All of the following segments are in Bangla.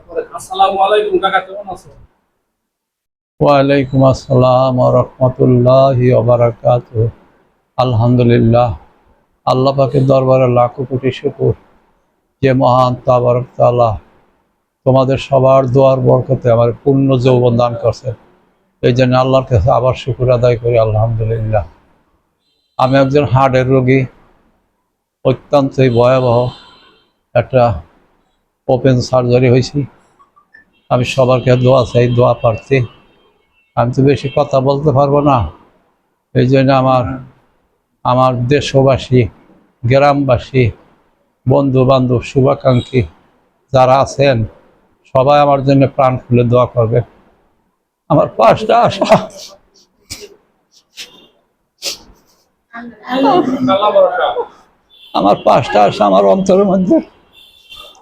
আসসালামু আলাইকুম কাকা, কেমন আছো? ওয়ালাইকুম আসসালাম ওয়া রাহমাতুল্লাহি ওয়া বারাকাতুহু। আলহামদুলিল্লাহ, আল্লাহ পাকের দরবারে লাখো কোটি শুকর যে মহান তাবারক তাআলা তোমাদের সবার দোয়ার বরকতে আমার পূর্ণ যৌবন দান করছে। এই জন্য আল্লাহর কাছে আবার শুকর আদায় করি আলহামদুলিল্লাহ। আমি একজন হার্টের রোগী, অত্যন্তই ভয়াবহ একটা ওপেন সার্জারি হয়েছি। আমি সবার কাছে দোয়া চাই, দোয়া প্রার্থী। আমি তো বেশি কথা বলতে পারবো না, এই জন্য আমার দেশবাসী, গ্রামবাসী, বন্ধু বান্ধব, শুভাকাঙ্ক্ষী যারা আছেন সবাই আমার জন্য প্রাণ খুলে দোয়া করবে। আমার পাঁচটা আশা, আল্লাহ ভরসা। আমার পাঁচটা আশা আমার অন্তরের মধ্যে।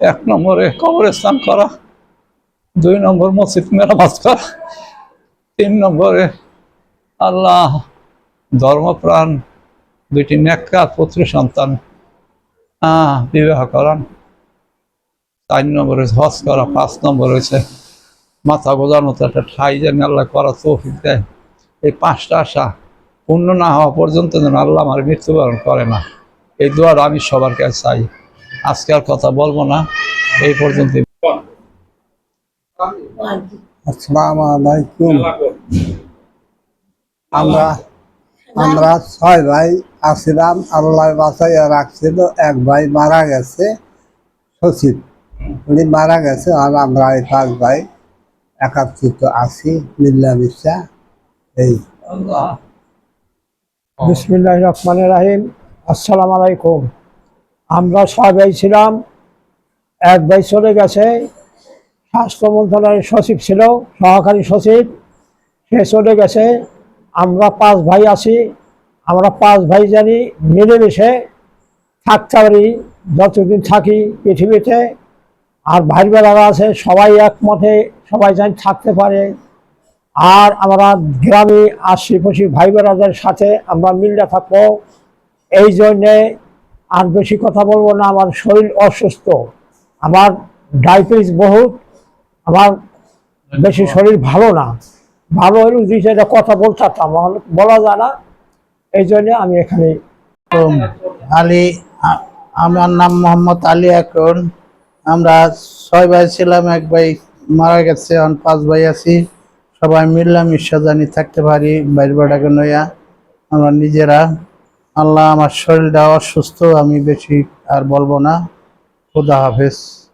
1 নম্বরে কবরস্থান করা, 2 নম্বর মসজিদ মেরামত করা, 3 নম্বরে আল্লাহ ধর্মপ্রাণ 2টি নেককার পুত্র সন্তান বিবাহ করান, 4 নম্বরে হজ করা, 5 নম্বর হয়েছে মাথা গোজার মতো একটা ঠাই যেন আল্লাহ করা তৌফিক দেয়। এই 5টা আশা পূর্ণ না হওয়া পর্যন্ত যেন আল্লাহ আমার মৃত্যুবরণ করে না, এই দোয়ার আমি সবার কাছে চাই। আজকে আর কথা বলবো না, এই পর্যন্ত। আসসালামু আলাইকুম। আল্লাহ কর। আমরা আমরা 6 ভাই আছিলাম, আল্লাহ বাঁচাইয়া রাখছিল। এক ভাই মারা গেছে, সচিব, উনি মারা গেছে। আর আমরা এই 5 ভাই একাত্রিত আছি, মিল্লামিশা। এই আল্লাহ বিসমিল্লাহির রহমানির রহিম। আসসালামু আলাইকুম। আমরা 6 ভাই ছিলাম, এক ভাই চলে গেছে, স্বাস্থ্য মন্ত্রণালয়ের সচিব ছিল, সহকারী সচিব, সে চলে গেছে। আমরা 5 ভাই আছি, আমরা 5 ভাই জানি মিলেমিশে থাকতে পারি যতদিন থাকি পৃথিবীতে। আর ভাই বেলারা আছে, সবাই একমতে সবাই জানি থাকতে পারে। আর আমরা গ্রামে আশিপাশি ভাই বেড়াদের সাথে আমরা মিললে থাকবো। এই জন্যে আর বেশি কথা বলবো না, আমার শরীর অসুস্থ, আমার ডায়াবেটিস বহুত, আমার বেশি শরীর ভালো না। ভালো হলে দুই চারটা কথা বলতে পারতাম, বলা যায় না। এই জন্য আমি এখানে আলী, আমার নাম মোহাম্মদ আলী আকরণ। আমরা 6 ভাই ছিলাম, এক ভাই মারা গেছে, এখন 5 ভাই আছি। সবাই মিল্লামিশা জানি থাকতে পারি বাইরে বেড়াকে নইয়া আমরা নিজেরা। আল্লাহ, আমার শরীরটা অসুস্থ, আমি বেশি আর বলবো না। খুদা হাফেজ।